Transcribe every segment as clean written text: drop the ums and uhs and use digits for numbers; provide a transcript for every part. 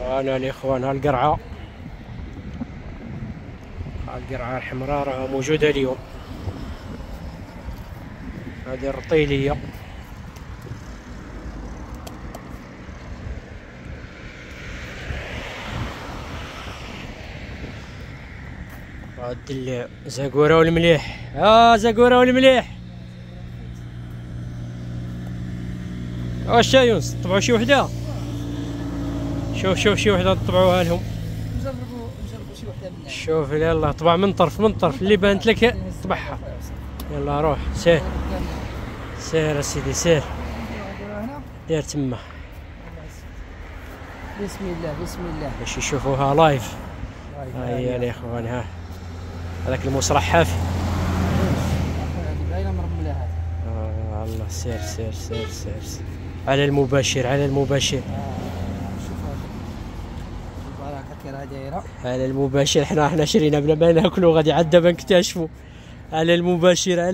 وانا الاخوان هالقرعه الحمراء راها موجوده اليوم. هذه الرطيليه هاد زاقوره والمليح. زاقوره والمليح. واش يا يونس طبعوا شي وحده؟ شوف شي وحده طبعوها لهم. نجربوا شي وحده منها. شوف يلا طبع من طرف اللي بانت لك طبعها. يلا روح سير اسيدي سير. دير تما. بسم الله باش يشوفوها لايف. هيا الاخوان ها هذاك المسرح حافي. باينه مرمله هذه. الله سير على المباشر على المباشر. حنا شرينا بلا ما ناكلو غادي عاد دابا نكتشفوا. على المباشر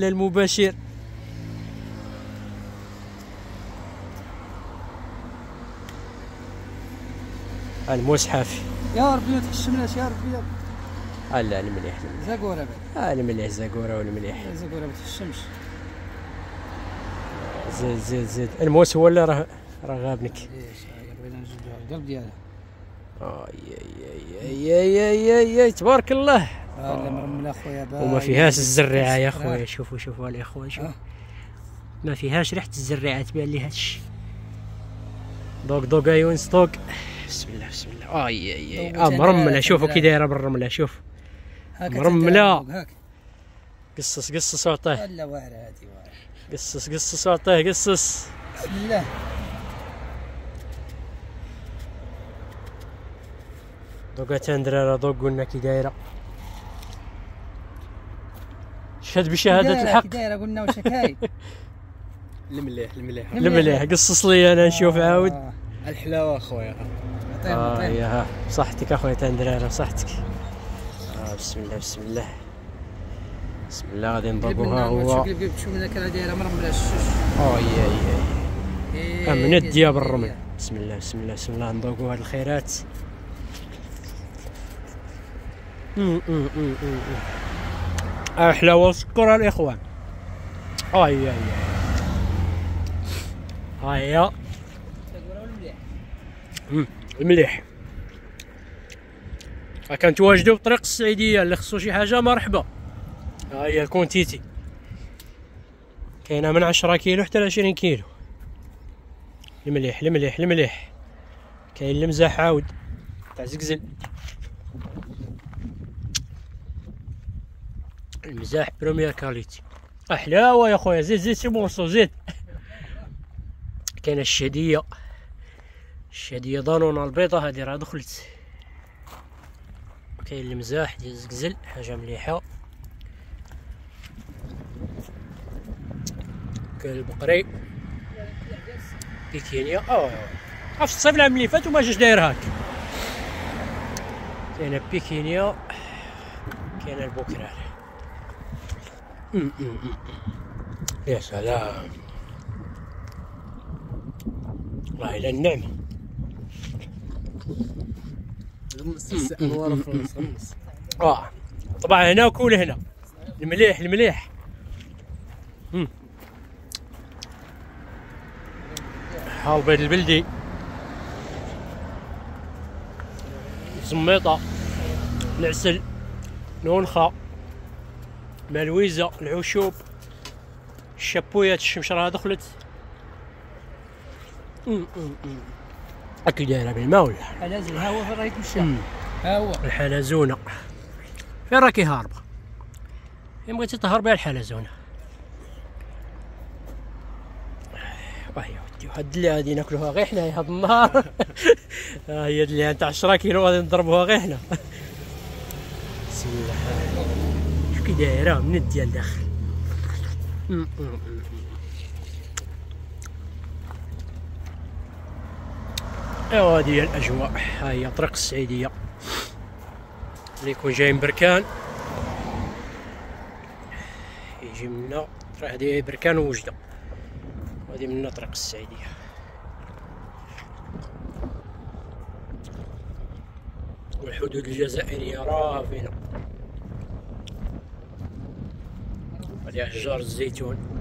المسحف. يا ربي ما تحشمناش يا ربي. لا المليح زاقوره المليح زاقوره والمليح. زاقوره ما تحشمش. زيد الموس هو اللي راه غابنك. بغينا نجبدوها القلب ديالها. يا تبارك الله. لا مرمله خويا وما فيهاش الزريعه يا خويا. شوفوا الاخوان شوف. ما فيهاش ريحه الزريعه تبان لي هادشي. دوق يونس دوق. بسم الله مرمله. شوفوا كي دايره بالرمله. شوف مرمله. قصص وعطيه. لا واعره هذه واعره. قصص وعطيه. بسم الله. دوقا تندرارة دوق قلنا كي دايره. شهد بشهادة الحق. كي دايره قلنا واش كاين. المليح قصص لي انا نشوف عاود. الحلاوه اخويا. يا بصحتك اخويا تندرارة بصحتك. بسم الله غادي نضربوها. هو شوف من كرا دايره مرمله من الدياب الرمل. بسم الله نذوقوا هاد الخيرات. حلاوه وسكر الاخوان. هيا المليح. كنتواجدوا بطريق السعيديه. اللي خصو شي حاجه مرحبا. هي الكونتيتي كاينه من 10 كيلو حتى ل 20 كيلو. المليح. كاين المزاح عاود تاع زقزل. المزاح بروميير كاليتي. حلاوه يا خويا. زيد شي مورسو زيد. كاينه الشهديه ضانون البيضه هذه راه دخلت. كاين المزاح ديال زقزل حاجه مليحه. كاين البقري بيكينيا. في الصيف العام اللي فات وما جاش داير هاك. كاينه بيكينيا. كاينه البوكرال. يا سلام والله الا النعمه. طبعا هنا وكول هنا. المليح. ها البيض البلدي. زميطه العسل نونخه مالويزه العشوب الشابويات الشمشره دخلت. اكيد دايره بالماء ولا حلازون. ها هو فين راهي تمشى. ها هو الحلزونه. فين راكي هاربه؟ فين بغيتي تهربي على الحلزونه؟ هاد اللي غادي ناكلوها غير حنايا هاد النهار. هي اللي تاع 10 كيلو غادي نضربوها غير حنا. بسم الله. شوف كي دايره من الديال داخل. ايوا هادي هي الاجواء. ها هي طريق السعيديه. اللي يكون جاي من بركان يجي منا. هادي بركان ووجده. هادي منا طريق السعيديه. الحدود الجزائرية راه فينا. هذه أشجار الزيتون.